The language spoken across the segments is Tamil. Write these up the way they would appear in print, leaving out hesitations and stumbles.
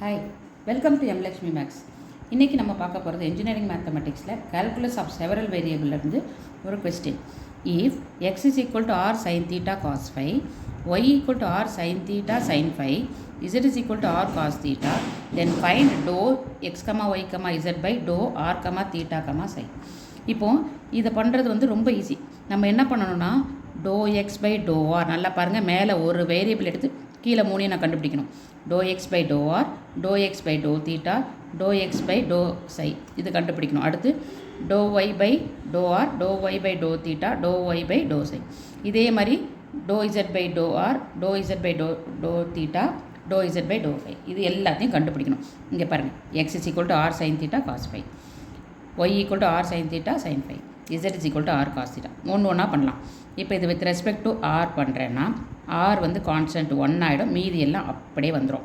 Hi, welcome to எம்லக்ஷ்மி maths. இன்றைக்கி நம்ம பார்க்க போகிறது இன்ஜினியரிங் மேத்தமெட்டிக்ஸில் கால்குலஸ் ஆஃப் செவரல் வேரியபிள்லேருந்து ஒரு question. If X is equal to r sign theta cos five, Y equal to r sign theta sign five, Z is equal to R cos theta, then find to x comma y comma z by do r comma theta comma சை. இப்போது இதை பண்ணுறது ரொம்ப ஈஸி. நம்ம என்ன பண்ணணும்னா to x by do R, நல்லா பாருங்கள், மேலே ஒரு வேரியபிள் எடுத்து கீழே மூணையும் நான் கண்டுபிடிக்கணும். Do x by do r, do x by do theta, do x by do psi, இது கண்டுபிடிக்கணும். அடுத்து do Y by do r, do Y by do theta, do Y by do psi. இதே மாதிரி do z by do r, do z by do theta, do z by do phi, இது எல்லாத்தையும் கண்டுபிடிக்கணும். இங்கே பாருங்கள், x is equal to r sign theta cos phi, y equal to r sign theta sine phi, Z is equal to R cos theta. ஒன்றா பண்ணலாம். இப்போ இது வித் ரெஸ்பெக்ட் டு ஆர் பண்ணுறேன்னா ஆர் கான்ஸ்டன்ட் 1 ஆகிடும், மீதி எல்லாம் அப்படியே வந்துடும்.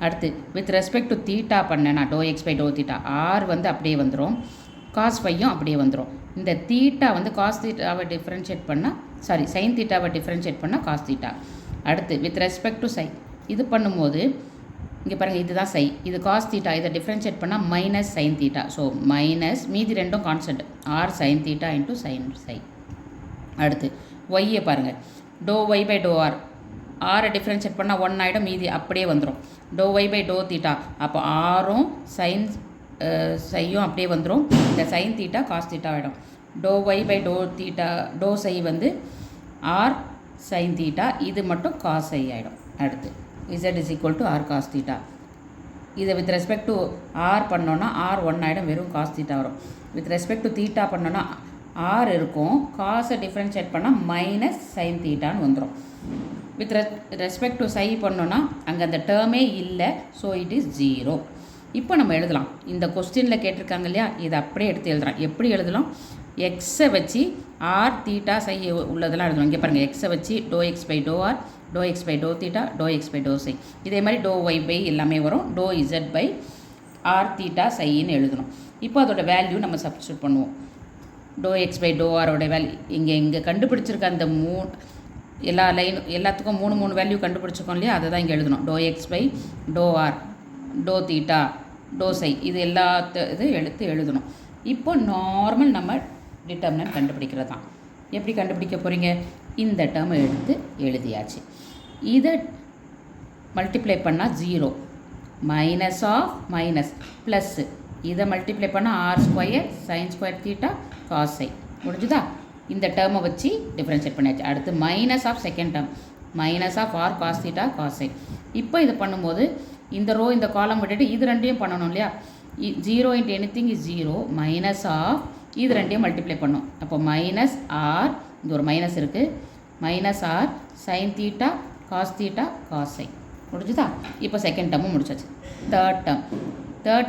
அடுத்து வித் ரெஸ்பெக்ட் டு தீட்டா பண்ணேன்னா to x by do theta, R அப்படியே வந்துடும், காஸ் ஃபையும் அப்படியே வந்துடும். இந்த தீட்டா காஸ் தீட்டாவை டிஃப்ரென்ஷியேட் பண்ணால் சைன் தீட்டாவை டிஃப்ரென்ஷியேட் பண்ணால் காஸ் தீட்டா. அடுத்து வித் ரெஸ்பெக்ட் டு சை இது பண்ணும்போது இங்கே பாருங்கள், இதுதான் சை, இது காஸ் தீட்டா, இதை டிஃப்ரென்ஷியேட் பண்ணால் minus sine theta. So minus, மீதி ரெண்டும் constant, R sign theta into sine psi. அடுத்து ஒய்யை பாருங்கள், do Y by do R, ஆரை டிஃப்ரென்ஷியேட் பண்ணால் 1 ஆகிடும், மீதி அப்படியே வந்துடும். Do Y by do theta, அப்போ ஆரும் சைன் சையும் அப்படியே வந்துடும். இந்த சைன் தீட்டா காஸ் தீட்டா ஆகிடும். Do Y by do theta, do psi R sign theta, இது மட்டும் காஸ் சை ஆகிடும். அடுத்து Z is equal to R cos theta, இதை வித் ரெஸ்பெக்ட் டு ஆர் பண்ணோன்னா ஆர் 1 ஆகிடும், வெறும் காஸ் தீட்டா வரும். வித் ரெஸ்பெக்ட் டு தீட்டா பண்ணோன்னா ஆர் இருக்கும், காசை டிஃப்ரென்ஷியேட் பண்ணால் மைனஸ் சைன் தீட்டான்னு வந்துடும். வித் ரெஸ்பெக்ட் டு சை பண்ணோன்னா அங்கே அந்த டேர்மே இல்லை, ஸோ இட் இஸ் 0. இப்போ நம்ம எழுதலாம். இந்த கொஸ்டினில் கேட்டிருக்காங்க இல்லையா, இதை அப்படியே எடுத்து எழுதலாம். எப்படி எழுதலாம்? எக்ஸை வச்சு ஆர் தீட்டா சை உள்ளதெல்லாம் எழுதலாம். இங்கே பாருங்கள், எக்ஸை வச்சு do x by do r, do x by do theta, do x by do psi. இதே மாதிரி டோ ஒய் பை எல்லாமே வரும், do z by r theta சைன்னு எழுதணும். இப்போ அதோட வேல்யூ நம்ம சப்ஸ்டியூட் பண்ணுவோம். டோ எக்ஸ் பை டோ ஆரோட வேல்யூ இங்கே கண்டுபிடிச்சிருக்க அந்த எல்லாத்துக்கும் 3 வேல்யூ கண்டுபிடிச்சிருக்கோம் இல்லையா, அதை தான் இங்கே எழுதணும். Do x by do r, do theta, do psi, இது இது எழுதணும். இப்போ நார்மல் நம்ம டிட்டர்மினன்ட் கண்டுபிடிக்கிறது தான். எப்படி கண்டுபிடிக்க போகிறீங்க? இந்த டேர்மை எடுத்து எழுதியாச்சு. இதை மல்டிப்ளை பண்ணால் 0, மைனஸ் ஆஃப் மைனஸ் ப்ளஸ்ஸு, இதை மல்டிப்ளை பண்ணால் r square sin square theta cos psi. முடிஞ்சுதா? இந்த டேர்மை வச்சு டிஃப்ரென்ஷியேட் பண்ணியாச்சு. அடுத்து minus of second term, minus of r cos theta cos psi. இப்போ இது பண்ணும்போது இந்த ரோ இந்த காலம் விட்டுட்டு இது ரெண்டையும் பண்ணணும் இல்லையா. 0 into anything is 0, minus of இது ரெண்டையும் மல்டிப்ளை பண்ணும். அப்போ மைனஸ் ஆர், இந்த ஒரு மைனஸ் இருக்குது, minus r sign theta cos theta cos psi. முடிஞ்சுதா? இப்போ செகண்ட் டேர்மும் முடிச்சாச்சு. தேர்ட்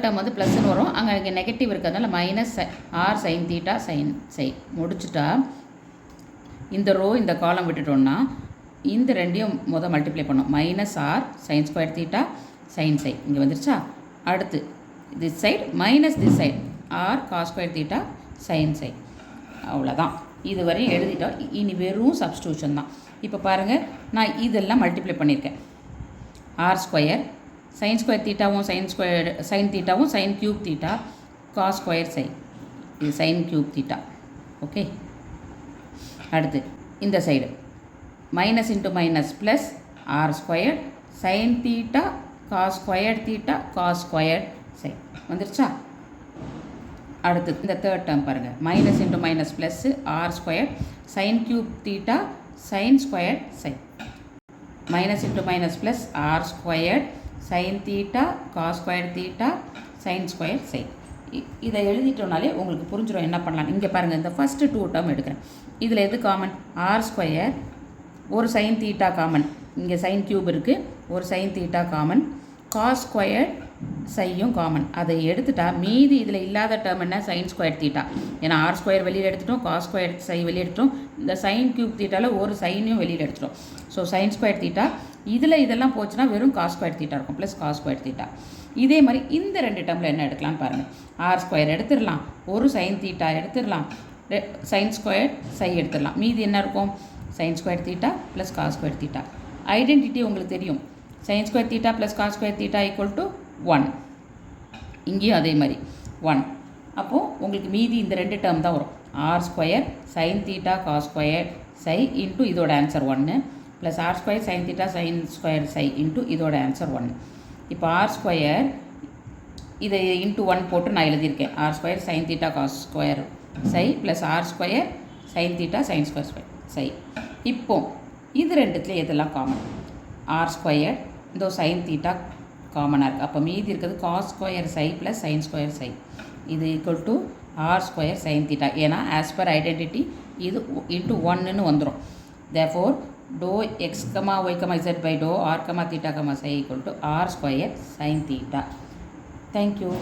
டேர்ம் ப்ளஸ்ன்னு வரும், அங்கே நெகட்டிவ் இருக்கிறதுனால minus r sign theta sine psi. முடிச்சுட்டா இந்த ரோ இந்த காலம் விட்டுட்டோம்னா இந்த ரெண்டையும் மல்டிப்ளை பண்ணோம். Minus r sine square theta sine psi இங்கே வந்துருச்சா. அடுத்து this side minus this side r cos square theta sine psi. அவ்வளோதான், இதுவரையும் எழுதிட்டோம். இனி வெறும் சப்ஸ்டியூஷன் தான். இப்போ பாருங்கள், நான் இதெல்லாம் மல்டிப்ளை பண்ணியிருக்கேன். ஆர் ஸ்கொயர் சைன் ஸ்கொயர் தீட்டாவும் சைன் தீட்டாவும் sin cube theta cos square psi, இது சைன் க்யூப் தீட்டா. ஓகே. அடுத்து இந்த side minus into minus plus r square sign theta cos square theta cos square psi வந்துருச்சா. அடுத்து இந்த தேர்ட் டேர்ம் பாருங்கள், minus into minus plus r square sin cube theta sin square psi, minus into minus plus r square sign theta cos square theta sin square சை. இதை எழுதிட்டோம்னாலே உங்களுக்கு புரிஞ்சிடும் என்ன பண்ணலாம். இங்கே பாருங்கள், இந்த ஃபஸ்ட்டு 2 டேர்ம் எடுக்கிறேன். இதில் எது காமன்? ஆர் ஸ்கொயர், ஒரு சைன் தீட்டா காமன், இங்கே சைன் க்யூப் இருக்குது, ஒரு sign theta common, cos square சையும் காமன். அதை எடுத்துட்டா மீதி இதில் இல்லாத டேர்ம் என்ன? Sin square theta. ஏன்னா ஆர் ஸ்கொயர் வெளியில் எடுத்துட்டோம், காஸ் ஸ்கொயர் சை வெளியே எடுத்துட்டோம், இந்த சைன் க்யூப் தீட்டாவில் ஒரு சைனையும் வெளியில் எடுத்துட்டோம். ஸோ சைன் ஸ்கொயர் தீட்டா, இதெல்லாம் போச்சுன்னா வெறும் காஸ் ஸ்கொயர் தீட்டா இருக்கும், ப்ளஸ் காஸ் ஸ்கொயர் தீட்டா. இதே மாதிரி இந்த 2 டேர்மில் என்ன எடுக்கலாம்னு பாருங்கள். ஆர் ஸ்கொயர் எடுத்துடலாம், ஒரு சைன் தீட்டா எடுத்துடலாம், சைன் ஸ்கொயர் சை எடுத்துடலாம், மீதி என்ன இருக்கும்? Sine square theta plus cos square theta. Identity உங்களுக்கு தெரியும், sin square theta plus cos square theta equal to 1. இங்கேயும் அதே மாதிரி 1. அப்போது உங்களுக்கு மீதி இந்த 2 டேர்ம் தான் வரும். R square sign theta cos square psi into இதோட answer 1 plus r square sign theta sin square psi into இதோட ஆன்சர் 1. இப்போ ஆர் ஸ்கொயர் இதை இன்ட்டு 1 போட்டு நான் எழுதியிருக்கேன். R square sign theta cos square psi plus r square sign theta sin square psi. இப்போ இது ரெண்டுத்தில் எதெல்லாம் காமன்? ஆர் ஸ்கொயர் இந்த சைன் தீட்டா காமனாக இருக்குது. அப்போ மீதி இருக்கிறது cos square psi plus sin square psi. இது equal to r square sign theta. ஏன்னா ஆஸ் பர் ஐடென்டிட்டி இது இன்ட்டு 1ன்னு வந்துடும். Therefore do x comma y comma z by do r comma theta comma psi equal to r square sign theta. Thank you.